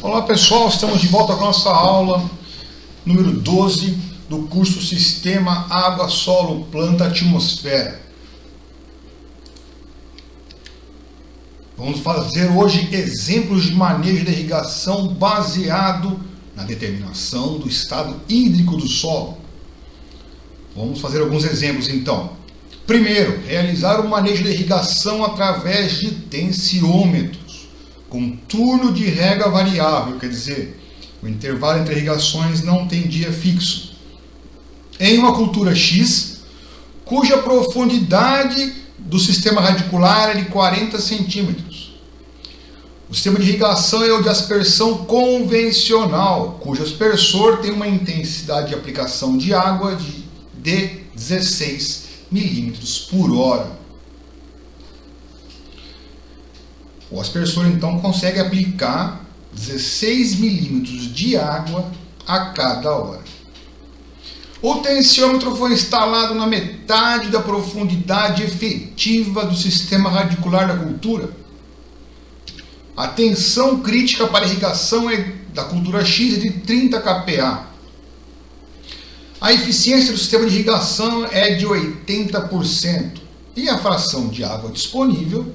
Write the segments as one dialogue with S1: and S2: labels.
S1: Olá pessoal, estamos de volta com a nossa aula número 12 do curso Sistema Água, Solo, Planta, Atmosfera. Vamos fazer hoje exemplos de manejo de irrigação baseado na determinação do estado hídrico do solo. Vamos fazer alguns exemplos então. Primeiro, realizar o manejo de irrigação através de tensiômetros, com turno de rega variável, quer dizer, o intervalo entre irrigações não tem dia fixo. Em uma cultura X, cuja profundidade do sistema radicular é de 40 centímetros. O sistema de irrigação é o de aspersão convencional, cujo aspersor tem uma intensidade de aplicação de água de 16 milímetros por hora. O aspersor então consegue aplicar 16 milímetros de água a cada hora. O tensiômetro foi instalado na metade da profundidade efetiva do sistema radicular da cultura. A tensão crítica para irrigação da cultura X é de 30 kPa. A eficiência do sistema de irrigação é de 80% e a fração de água disponível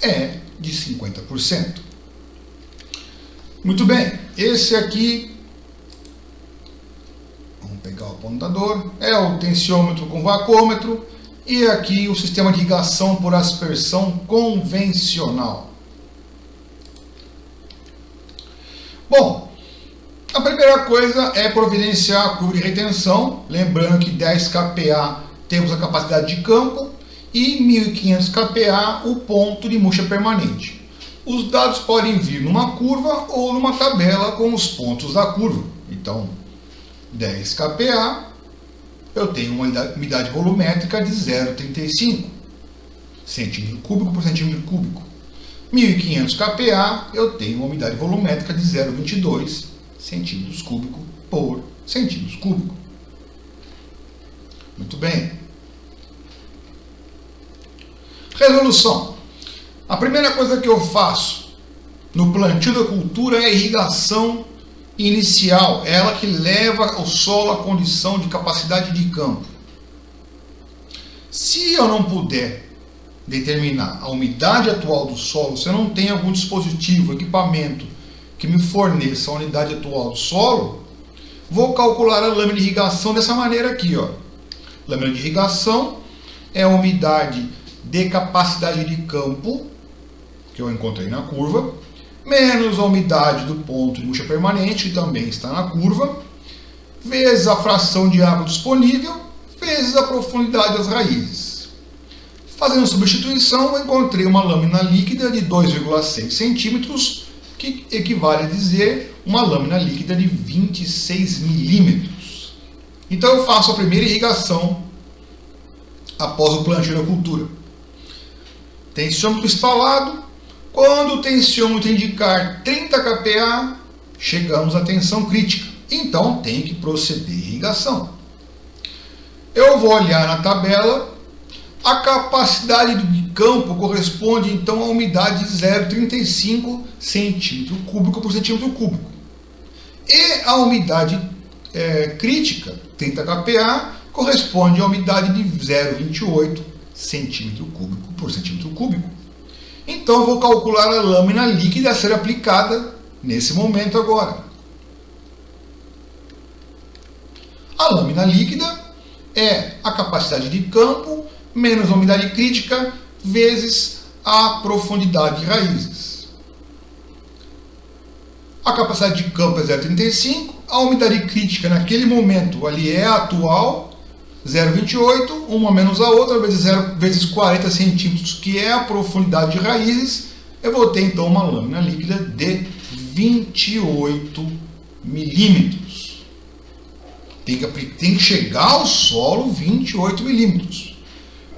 S1: é de 50%. Muito bem, esse aqui, vamos pegar o apontador, é o tensiômetro com vacômetro e aqui o sistema de irrigação por aspersão convencional. Bom, a primeira coisa é providenciar a curva de retenção, lembrando que 10 kPa temos a capacidade de campo e 1500 kPa o ponto de murcha permanente. Os dados podem vir numa curva ou numa tabela com os pontos da curva. Então, 10 kPa, eu tenho uma umidade volumétrica de 0,35 centímetro cúbico por centímetro cúbico. 1500 kPa, eu tenho uma umidade volumétrica de 0,22 centímetros cúbicos por centímetros cúbicos. Muito bem. Resolução. A primeira coisa que eu faço no plantio da cultura é a irrigação inicial, ela que leva o solo à condição de capacidade de campo. Se eu não puder determinar a umidade atual do solo, se eu não tenho algum dispositivo, equipamento que me forneça a unidade atual do solo, vou calcular a lâmina de irrigação dessa maneira aqui, ó. Lâmina de irrigação é a umidade de capacidade de campo, que eu encontrei na curva, menos a umidade do ponto de murcha permanente, que também está na curva, vezes a fração de água disponível, vezes a profundidade das raízes. Fazendo substituição, eu encontrei uma lâmina líquida de 2,6 centímetros, que equivale a dizer uma lâmina líquida de 26 milímetros. Então eu faço a primeira irrigação após o plantio da cultura. Tensiômetro instalado. Quando o tensiômetro indicar 30 kPa, chegamos à tensão crítica. Então tem que proceder a irrigação. Eu vou olhar na tabela. A capacidade de campo corresponde então à umidade de 0,35 centímetro cúbico por centímetro cúbico. E a umidade crítica, 30 kPa, corresponde à umidade de 0,28 centímetro cúbico por centímetro cúbico. Então vou calcular a lâmina líquida a ser aplicada nesse momento agora. A lâmina líquida é a capacidade de campo menos a umidade crítica vezes a profundidade de raízes. A capacidade de campo é 0,35, a umidade crítica naquele momento ali é a atual, 0,28, uma menos a outra, vezes 40 centímetros, que é a profundidade de raízes, eu vou ter então uma lâmina líquida de 28 milímetros. Tem que chegar ao solo 28 milímetros.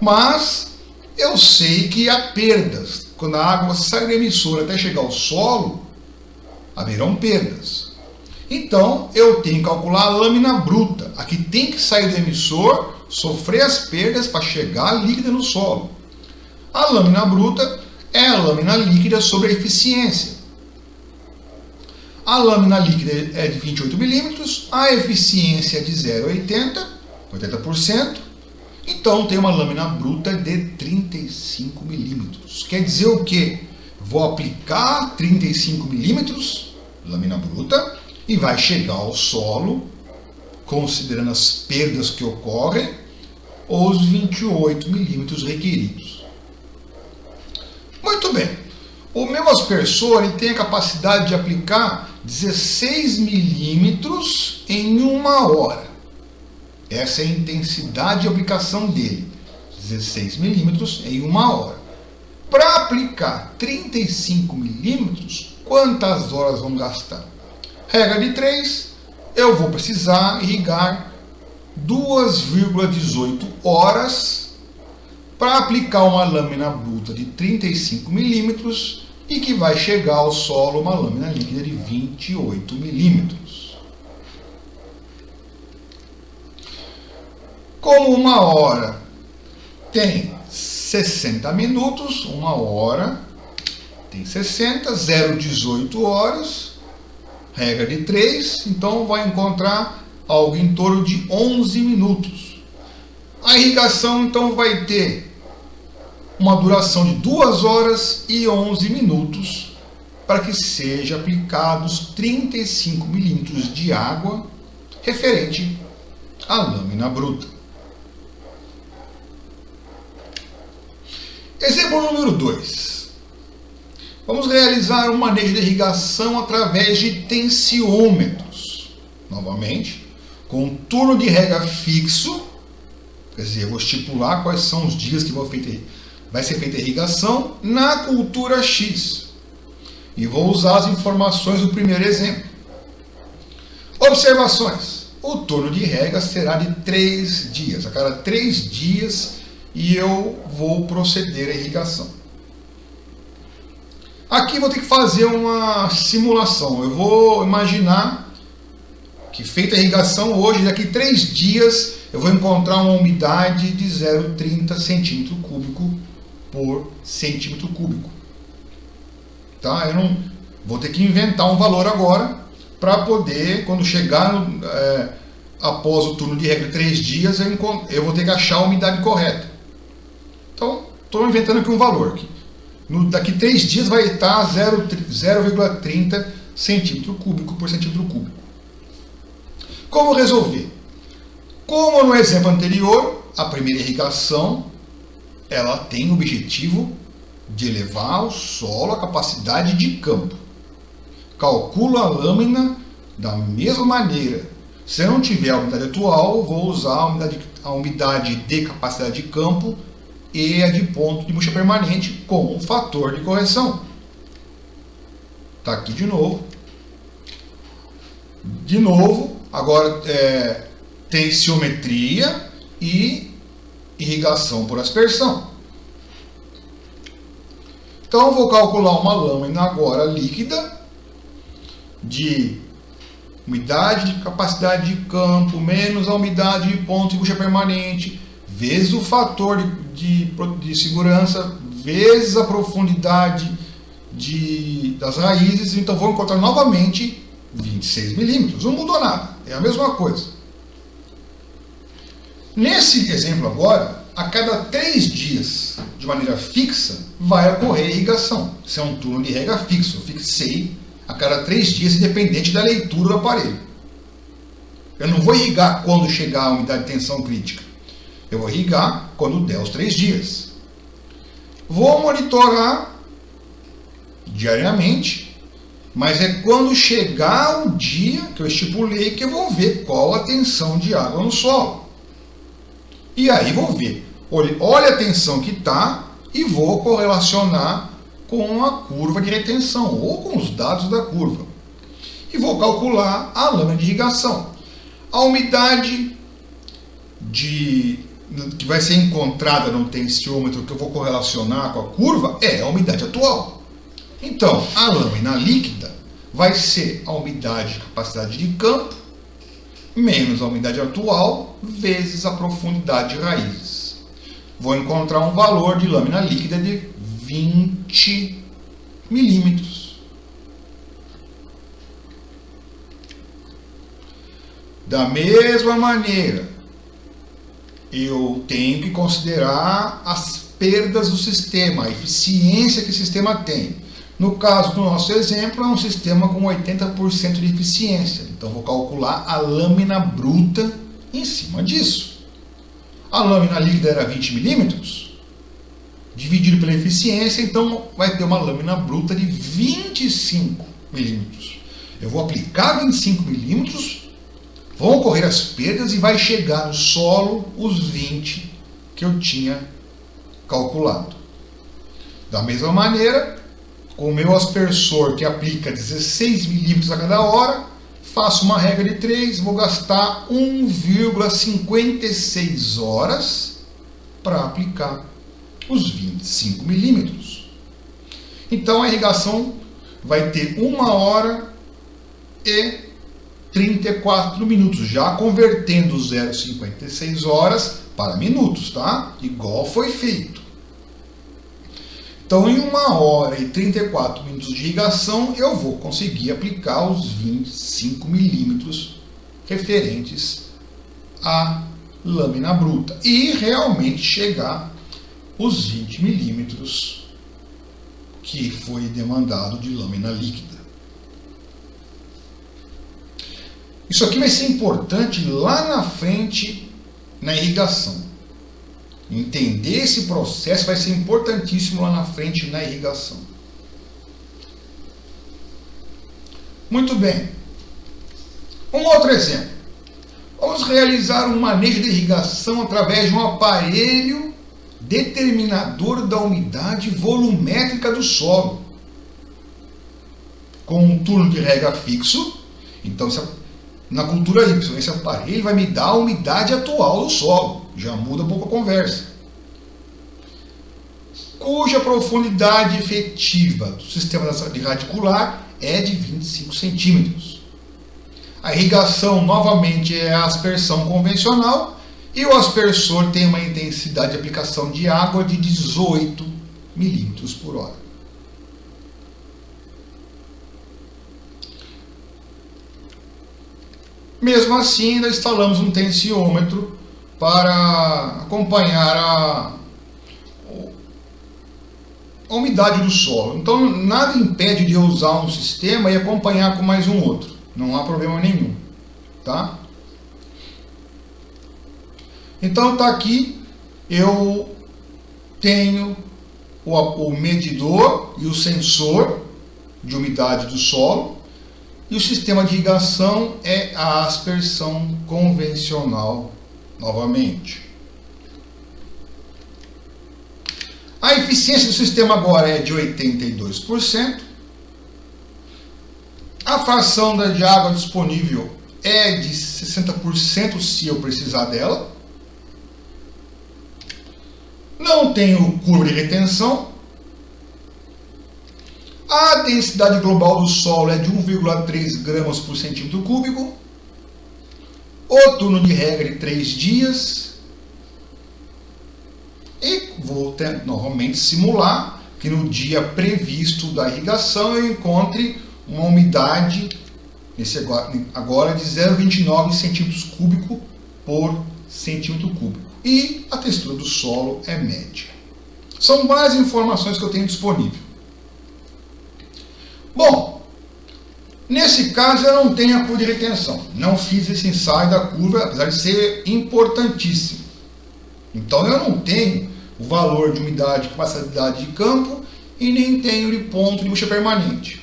S1: Mas eu sei que há perdas. Quando a água sai da emissora até chegar ao solo, haverão perdas. Então, eu tenho que calcular a lâmina bruta. A que tem que sair do emissor, sofrer as perdas para chegar líquida no solo. A lâmina bruta é a lâmina líquida sobre a eficiência. A lâmina líquida é de 28 milímetros, a eficiência é de 0,80, 80%. Então tem uma lâmina bruta de 35 milímetros. Quer dizer o quê? Vou aplicar 35 milímetros, lâmina bruta, e vai chegar ao solo, considerando as perdas que ocorrem, os 28 milímetros requeridos. Muito bem. O meu aspersor ele tem a capacidade de aplicar 16 milímetros em 1 hora. Essa é a intensidade de aplicação dele. 16 milímetros em 1 hora. Para aplicar 35 milímetros, quantas horas vamos gastar? Regra de 3, eu vou precisar irrigar 2,18 horas para aplicar uma lâmina bruta de 35 milímetros e que vai chegar ao solo uma lâmina líquida de 28 milímetros. Como 1 hora tem 60 minutos, 1 hora tem 60, 0,18 horas, regra de 3, então vai encontrar algo em torno de 11 minutos. A irrigação então vai ter uma duração de 2 horas e 11 minutos para que seja aplicados 35 milímetros de água referente à lâmina bruta. Exemplo número 2. Vamos realizar um manejo de irrigação através de tensiômetros. Novamente, com um turno de rega fixo, quer dizer, eu vou estipular quais são os dias que vai ser feita a irrigação na cultura X. E vou usar as informações do primeiro exemplo. Observações. O turno de rega será de 3 dias. A cada 3 dias e eu vou proceder à irrigação. Aqui vou ter que fazer uma simulação. Eu vou imaginar que feita a irrigação hoje, daqui 3 dias, eu vou encontrar uma umidade de 0,30 centímetro cúbico por centímetro cúbico. Tá? Eu não vou ter que inventar um valor agora para poder, quando chegar após o turno de rega de 3 dias, eu vou ter que achar a umidade correta. Então, estou inventando aqui um valor. Daqui 3 dias vai estar 0,30 centímetro cúbico por centímetro cúbico. Como resolver? Como no exemplo anterior, a primeira irrigação ela tem o objetivo de elevar ao solo a capacidade de campo. Calculo a lâmina da mesma maneira. Se eu não tiver a umidade atual, vou usar a umidade de capacidade de campo e a de ponto de bucha permanente com um fator de correção. Está aqui de novo. De novo, agora tensiometria e irrigação por aspersão. Então, eu vou calcular uma lâmina agora líquida de umidade de capacidade de campo menos a umidade de ponto de bucha permanente vezes o fator de segurança vezes a profundidade das raízes. Então, vou encontrar novamente 26 milímetros. Não mudou nada, é a mesma coisa. Nesse exemplo agora, a cada 3 dias, de maneira fixa, vai ocorrer irrigação. Isso é um turno de rega fixo. Eu fixei a cada 3 dias, independente da leitura do aparelho. Eu não vou irrigar quando chegar a umidade de tensão crítica. Eu vou irrigar quando der os 3 dias. Vou monitorar diariamente, mas é quando chegar o dia que eu estipulei que eu vou ver qual a tensão de água no solo. E aí vou ver, olha a tensão que está e vou correlacionar com a curva de retenção ou com os dados da curva. E vou calcular a lâmina de irrigação. A umidade que vai ser encontrada no tensiômetro que eu vou correlacionar com a curva é a umidade atual. Então, a lâmina líquida vai ser a umidade de capacidade de campo menos a umidade atual vezes a profundidade de raízes. Vou encontrar um valor de lâmina líquida de 20 milímetros. Da mesma maneira, eu tenho que considerar as perdas do sistema, a eficiência que o sistema tem. No caso do nosso exemplo, é um sistema com 80% de eficiência. Então, vou calcular a lâmina bruta em cima disso. A lâmina líquida era 20 milímetros, dividido pela eficiência, então vai ter uma lâmina bruta de 25 milímetros. Eu vou aplicar 25 milímetros, vão ocorrer as perdas e vai chegar no solo os 20 que eu tinha calculado. Da mesma maneira, com o meu aspersor que aplica 16 milímetros a cada hora, faço uma regra de 3, vou gastar 1,56 horas para aplicar os 25 milímetros. Então a irrigação vai ter 1 hora e 34 minutos, já convertendo 0,56 horas para minutos, tá? Igual foi feito. Então, em 1 hora e 34 minutos de irrigação, eu vou conseguir aplicar os 25 milímetros referentes à lâmina bruta e realmente chegar os 20 milímetros que foi demandado de lâmina líquida. Isso aqui vai ser importante lá na frente na irrigação. Entender esse processo vai ser importantíssimo lá na frente na irrigação. Muito bem. Um outro exemplo. Vamos realizar um manejo de irrigação através de um aparelho determinador da umidade volumétrica do solo, com um turno de rega fixo. Então, na cultura Y, esse aparelho vai me dar a umidade atual do solo. Já muda um pouco a conversa. Cuja profundidade efetiva do sistema de radicular é de 25 centímetros. A irrigação, novamente, é a aspersão convencional e o aspersor tem uma intensidade de aplicação de água de 18 milímetros por hora. Mesmo assim, ainda instalamos um tensiômetro para acompanhar a umidade do solo. Então, nada impede de eu usar um sistema e acompanhar com mais um outro. Não há problema nenhum, tá? Então, tá aqui, eu tenho o medidor e o sensor de umidade do solo, e o sistema de irrigação é a aspersão convencional, novamente. A eficiência do sistema agora é de 82%. A fração de água disponível é de 60% se eu precisar dela. Não tenho curva de retenção. A densidade global do solo é de 1,3 gramas por centímetro cúbico. O turno de rega de 3 dias. E vou novamente simular que no dia previsto da irrigação eu encontre uma umidade agora de 0,29 centímetros cúbicos por centímetro cúbico. E a textura do solo é média. São várias informações que eu tenho disponível. Bom, nesse caso eu não tenho a curva de retenção. Não fiz esse ensaio da curva, apesar de ser importantíssimo. Então eu não tenho o valor de umidade, capacidade de campo e nem tenho de ponto de bucha permanente.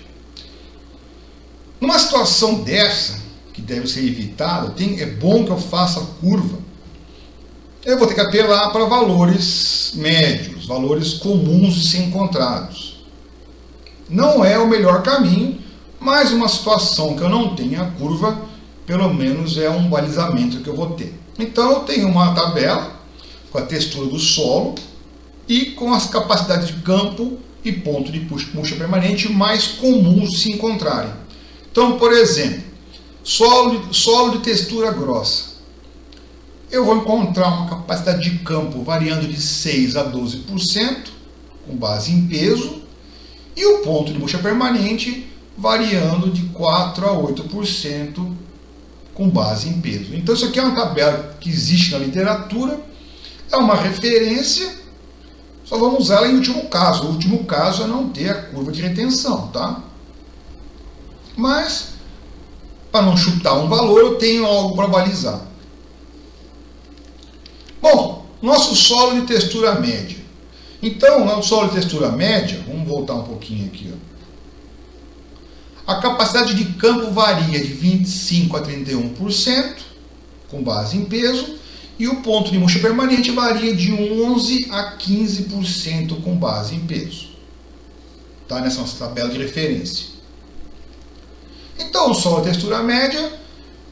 S1: Numa situação dessa, que deve ser evitada, é bom que eu faça a curva. Eu vou ter que apelar para valores médios, valores comuns de ser encontrados. Não é o melhor caminho, mas uma situação que eu não tenha a curva, pelo menos é um balizamento que eu vou ter. Então eu tenho uma tabela com a textura do solo e com as capacidades de campo e ponto de bucha permanente mais comuns de se encontrarem. Então, por exemplo, solo de textura grossa. Eu vou encontrar uma capacidade de campo variando de 6 a 12%, com base em peso, e o ponto de bucha permanente variando de 4 a 8%, com base em peso. Então isso aqui é uma tabela que existe na literatura, é uma referência, só vamos usar ela em último caso. O último caso é não ter a curva de retenção, tá? Mas, para não chutar um valor, eu tenho algo para balizar. Bom, nosso solo de textura média. Então, no solo de textura média, vamos voltar um pouquinho aqui, ó. A capacidade de campo varia de 25% a 31%, com base em peso, e o ponto de murcha permanente varia de 11% a 15%, com base em peso. Tá? Nessa nossa tabela de referência. Então, o solo de textura média,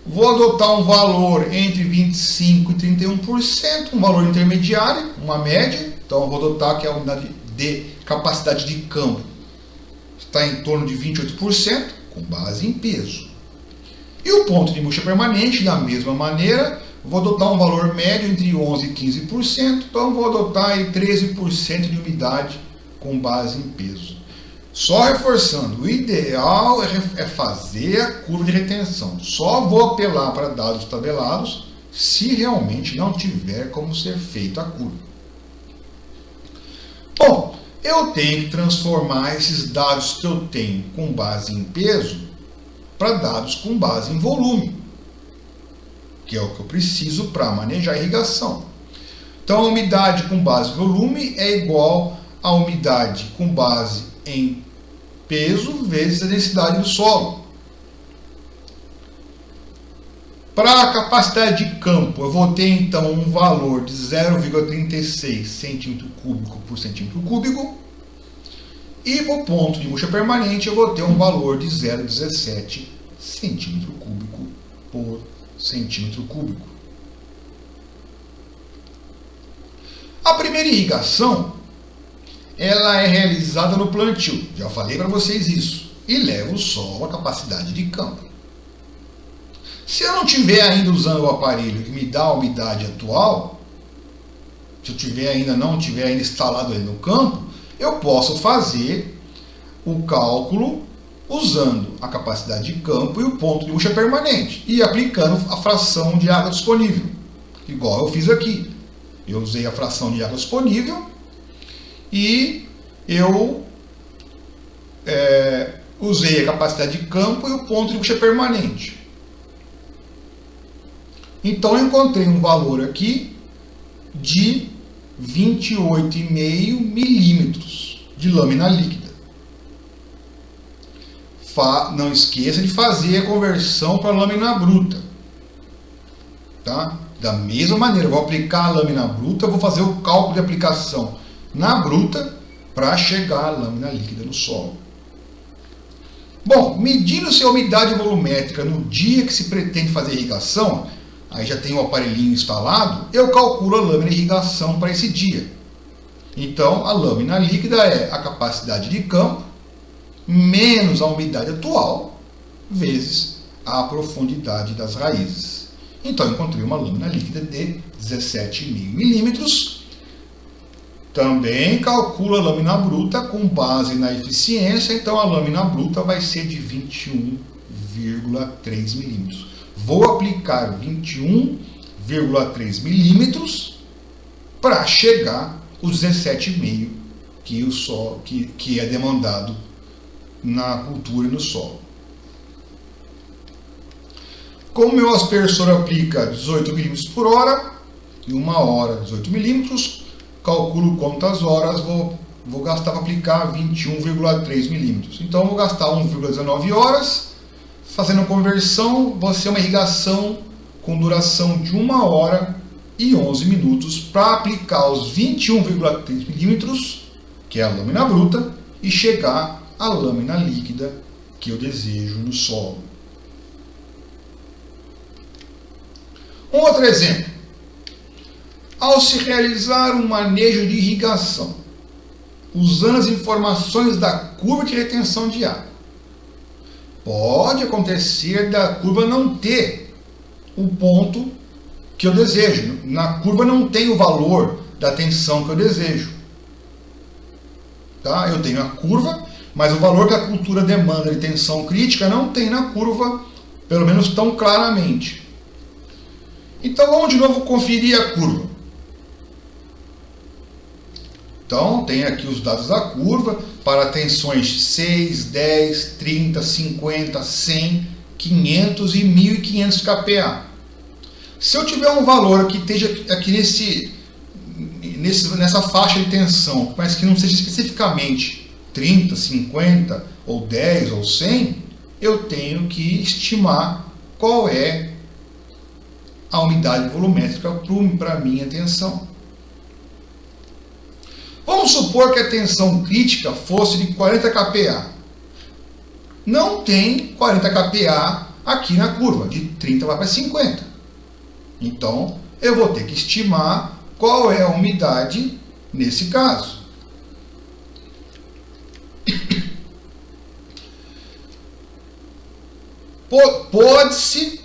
S1: vou adotar um valor entre 25% e 31%, um valor intermediário, uma média. Então, eu vou adotar que a unidade de capacidade de campo está em torno de 28%, com base em peso. E o ponto de murcha permanente, da mesma maneira, vou adotar um valor médio entre 11% e 15%, então vou adotar aí 13% de umidade com base em peso. Só reforçando, o ideal é fazer a curva de retenção. Só vou apelar para dados tabelados se realmente não tiver como ser feita a curva. Bom, eu tenho que transformar esses dados que eu tenho com base em peso para dados com base em volume, que é o que eu preciso para manejar a irrigação. Então, a umidade com base em volume é igual à umidade com base em peso vezes a densidade do solo. Para a capacidade de campo, eu vou ter então um valor de 0,36 centímetro cúbico por centímetro cúbico. E para o ponto de murcha permanente, eu vou ter um valor de 0,17 centímetro cúbico por centímetro cúbico. A primeira irrigação, ela é realizada no plantio. Já falei para vocês isso. E leva o solo à capacidade de campo. Se eu não tiver ainda usando o aparelho que me dá a umidade atual, se eu não tiver ainda instalado ele no campo, eu posso fazer o cálculo usando a capacidade de campo e o ponto de murcha permanente e aplicando a fração de água disponível, igual eu fiz aqui. Eu usei a fração de água disponível e eu usei a capacidade de campo e o ponto de murcha permanente. Então eu encontrei um valor aqui de 28,5 milímetros de lâmina líquida. Não esqueça de fazer a conversão para lâmina bruta. Tá? Da mesma maneira, eu vou aplicar a lâmina bruta, vou fazer o cálculo de aplicação na bruta para chegar à lâmina líquida no solo. Bom, medindo-se a umidade volumétrica no dia que se pretende fazer irrigação, aí já tem o aparelhinho instalado, eu calculo a lâmina de irrigação para esse dia. Então, a lâmina líquida é a capacidade de campo menos a umidade atual vezes a profundidade das raízes. Então, eu encontrei uma lâmina líquida de 17,5 milímetros. Também calculo a lâmina bruta com base na eficiência, então a lâmina bruta vai ser de 21,3 milímetros. Vou aplicar 21,3 milímetros para chegar aos 17,5 que é demandado na cultura e no solo. Como meu aspersor aplica 18 milímetros por hora, em uma hora 18 milímetros, calculo quantas horas vou gastar para aplicar 21,3 milímetros. Então, vou gastar 1,19 horas. Fazendo a conversão, vai ser uma irrigação com duração de 1 hora e 11 minutos para aplicar os 21,3 milímetros, que é a lâmina bruta, e chegar à lâmina líquida que eu desejo no solo. Um outro exemplo. Ao se realizar um manejo de irrigação, usando as informações da curva de retenção de água, pode acontecer da curva não ter o ponto que eu desejo. Na curva não tem o valor da tensão que eu desejo. Tá? Eu tenho a curva, mas o valor que a cultura demanda de tensão crítica não tem na curva pelo menos tão claramente. Então vamos de novo conferir a curva. Então tem aqui os dados da curva para tensões 6, 10, 30, 50, 100, 500 e 1500 kPa. Se eu tiver um valor que esteja aqui nessa faixa de tensão, mas que não seja especificamente 30, 50, ou 10 ou 100, eu tenho que estimar qual é a unidade volumétrica para a minha tensão. Vamos supor que a tensão crítica fosse de 40 kPa. Não tem 40 kPa aqui na curva, de 30 vai para 50. Então, eu vou ter que estimar qual é a umidade nesse caso. Pode-se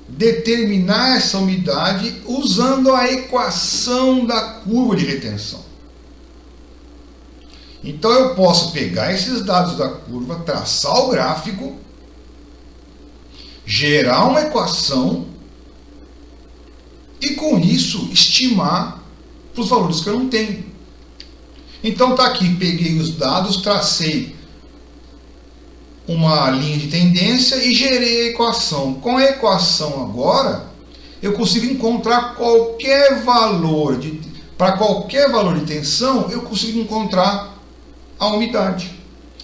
S1: determinar essa umidade usando a equação da curva de retenção. Então eu posso pegar esses dados da curva, traçar o gráfico, gerar uma equação e com isso estimar para os valores que eu não tenho. Então está aqui, peguei os dados, tracei uma linha de tendência e gerei a equação. Com a equação agora, eu consigo encontrar qualquer valor para qualquer valor de tensão, eu consigo encontrar a umidade,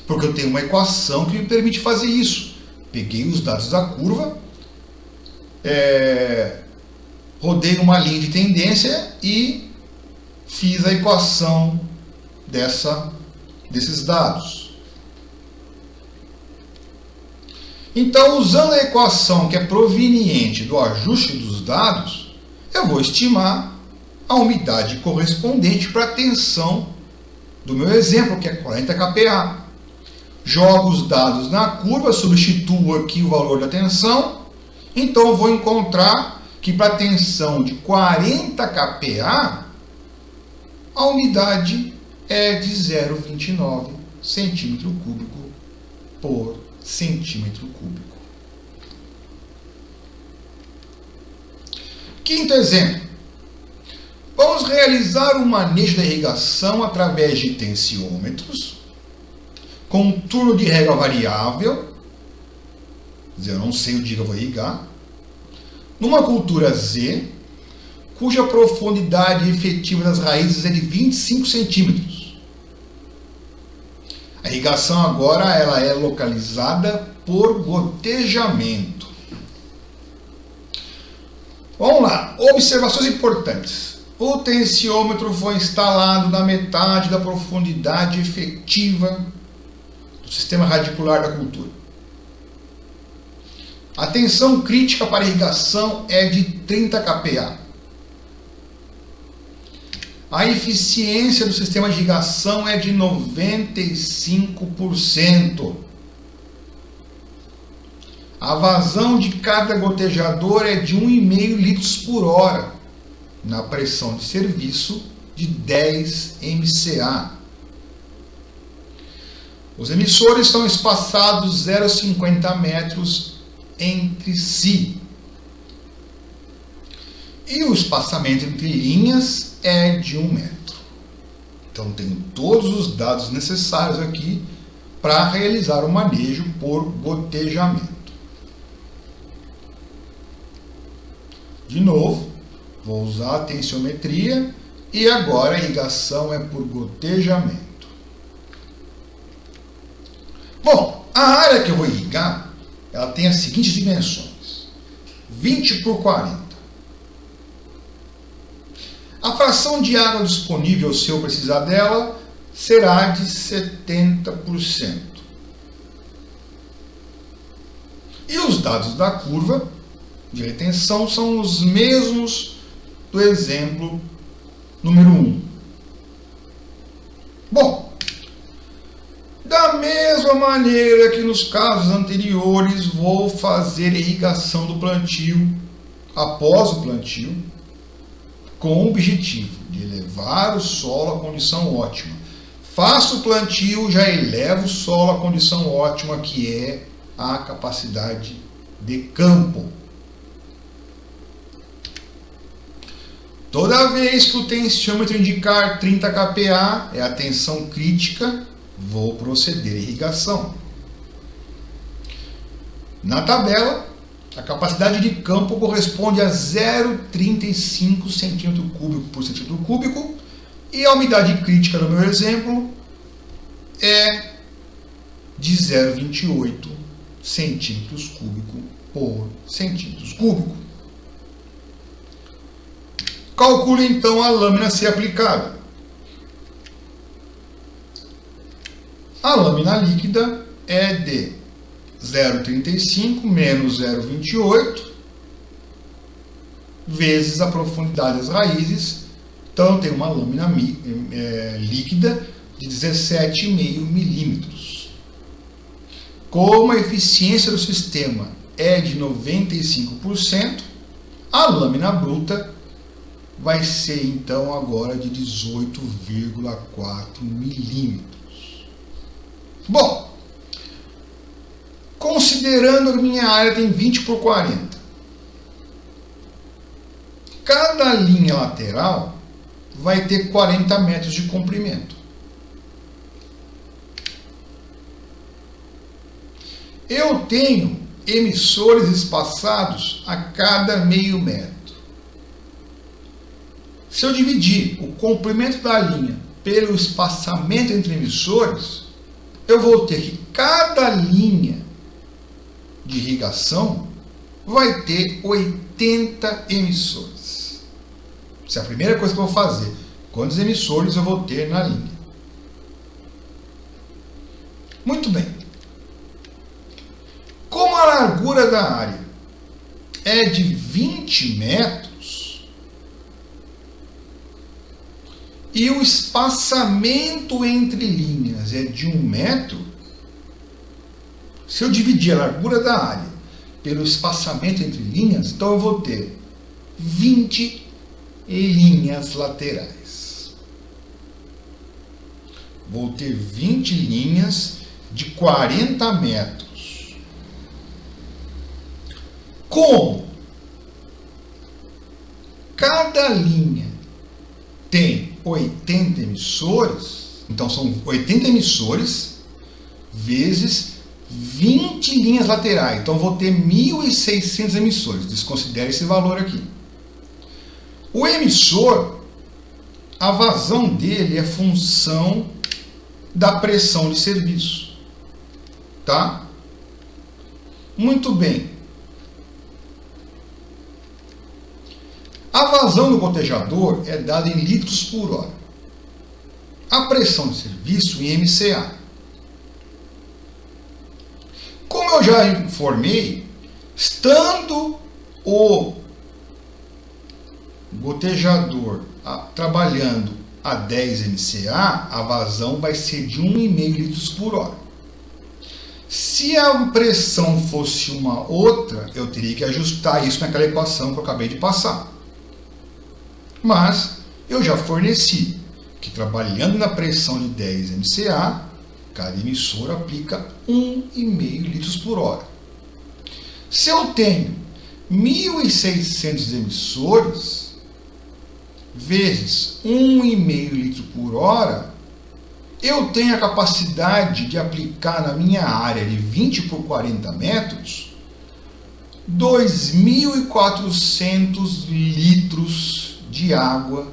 S1: porque eu tenho uma equação que me permite fazer isso. Peguei os dados da curva, rodei uma linha de tendência e fiz a equação desses dados. Então, usando a equação que é proveniente do ajuste dos dados, eu vou estimar a umidade correspondente para a tensão do meu exemplo, que é 40 kPa. Jogo os dados na curva, substituo aqui o valor da tensão, então eu vou encontrar que para a tensão de 40 kPa, a umidade é de 0,29 centímetro cúbico por centímetro cúbico. Quinto exemplo. Vamos realizar o manejo da irrigação através de tensiômetros, com um turno de régua variável, quer dizer, eu não sei o dia que eu vou irrigar, numa cultura Z, cuja profundidade efetiva das raízes é de 25 centímetros. A irrigação agora ela é localizada por gotejamento. Vamos lá, observações importantes. O tensiômetro foi instalado na metade da profundidade efetiva do sistema radicular da cultura. A tensão crítica para irrigação é de 30 kPa. A eficiência do sistema de irrigação é de 95%. A vazão de cada gotejador é de 1,5 litros por hora, na pressão de serviço de 10 MCA. Os emissores estão espaçados 0,50 metros entre si. E o espaçamento entre linhas é de 1 metro. Então tenho todos os dados necessários aqui para realizar o manejo por gotejamento. De novo, vou usar a tensiometria e agora a irrigação é por gotejamento. Bom, a área que eu vou irrigar, ela tem as seguintes dimensões: 20 por 40. A fração de água disponível, se eu precisar dela, será de 70%. E os dados da curva de retenção são os mesmos do exemplo número 1. Bom, da mesma maneira que nos casos anteriores, vou fazer a irrigação do plantio após o plantio, com o objetivo de elevar o solo à condição ótima. Faço o plantio, já elevo o solo à condição ótima, que é a capacidade de campo. Toda vez que o tensiômetro indicar 30 kPa é a tensão crítica, vou proceder à irrigação. Na tabela, a capacidade de campo corresponde a 0,35 cm3 por centímetro cúbico e a umidade crítica no meu exemplo é de 0,28 centímetros cúbicos por centímetros cúbicos. Calcule então a lâmina a ser aplicada. A lâmina líquida é de 0,35 menos 0,28 vezes a profundidade das raízes. Então tem uma lâmina líquida de 17,5 milímetros. Como a eficiência do sistema é de 95%, a lâmina bruta vai ser então agora de 18,4 milímetros. Bom, considerando que minha área tem 20 por 40, cada linha lateral vai ter 40 metros de comprimento. Eu tenho emissores espaçados a cada meio metro. Se eu dividir o comprimento da linha pelo espaçamento entre emissores, eu vou ter que cada linha de irrigação vai ter 80 emissores. Essa é a primeira coisa que eu vou fazer. Quantos emissores eu vou ter na linha? Muito bem. Como a largura da área é de 20 metros, e o espaçamento entre linhas é de 1 metro, se eu dividir a largura da área pelo espaçamento entre linhas, então eu vou ter 20 linhas laterais. Vou ter 20 linhas de 40 metros. Como cada linha tem 80 emissores, então são 80 emissores vezes 20 linhas laterais, então vou ter 1.600 emissores, desconsidere esse valor aqui. O emissor, a vazão dele é função da pressão de serviço, tá? Muito bem. A vazão do gotejador é dada em litros por hora. A pressão de serviço em MCA. Como eu já informei, estando o gotejador trabalhando a 10 MCA, a vazão vai ser de 1,5 litros por hora. Se a pressão fosse uma outra, eu teria que ajustar isso naquela equação que eu acabei de passar. Mas eu já forneci que trabalhando na pressão de 10 MCA, cada emissor aplica 1,5 litros por hora. Se eu tenho 1.600 emissores vezes 1,5 litro por hora, eu tenho a capacidade de aplicar na minha área de 20 por 40 metros 2.400 litros de água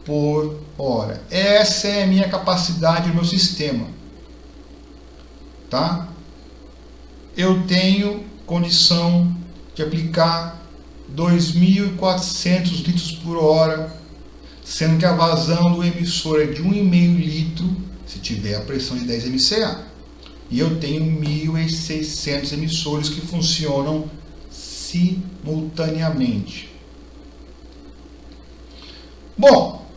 S1: por hora. Essa é a minha capacidade do meu sistema. Tá? Eu tenho condição de aplicar 2.400 litros por hora, sendo que a vazão do emissor é de 1,5 litro, se tiver a pressão de 10 MCA. E eu tenho 1.600 emissores que funcionam simultaneamente. Bom,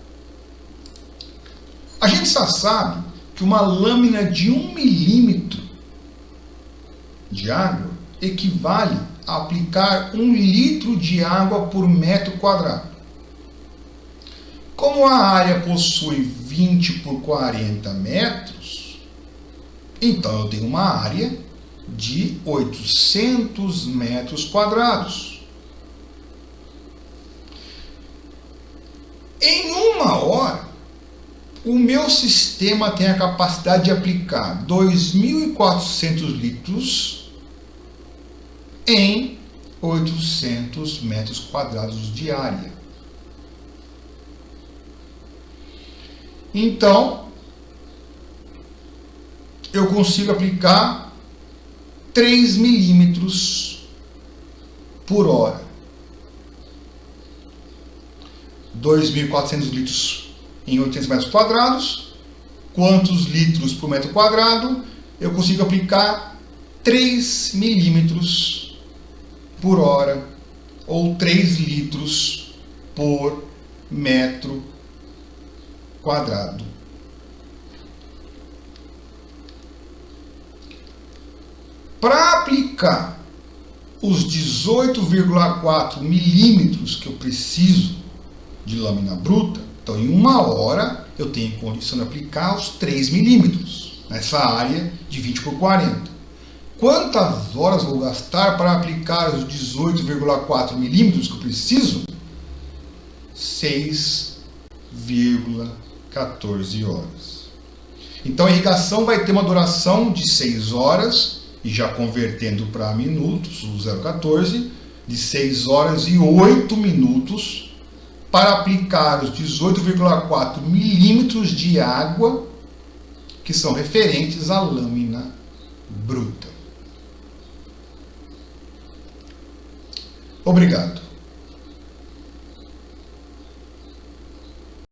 S1: a gente já sabe que uma lâmina de 1 milímetro de água equivale a aplicar 1 litro de água por metro quadrado. Como a área possui 20 por 40 metros, então eu tenho uma área de 800 metros quadrados. Em uma hora, o meu sistema tem a capacidade de aplicar 2.400 litros em 800 metros quadrados de área. Então, eu consigo aplicar 3 milímetros por hora. 2.400 litros em 800 metros quadrados. Quantos litros por metro quadrado? Eu consigo aplicar 3 milímetros por hora, ou 3 litros por metro quadrado. Para aplicar os 18,4 milímetros que eu preciso de lâmina bruta, então em uma hora eu tenho condição de aplicar os 3 milímetros nessa área de 20 por 40. Quantas horas vou gastar para aplicar os 18,4 milímetros que eu preciso? 6,14 horas. Então a irrigação vai ter uma duração de 6 horas, e já convertendo para minutos, o 0,14, de 6 horas e 8 minutos para aplicar os 18,4 milímetros de água que são referentes à lâmina bruta. Obrigado.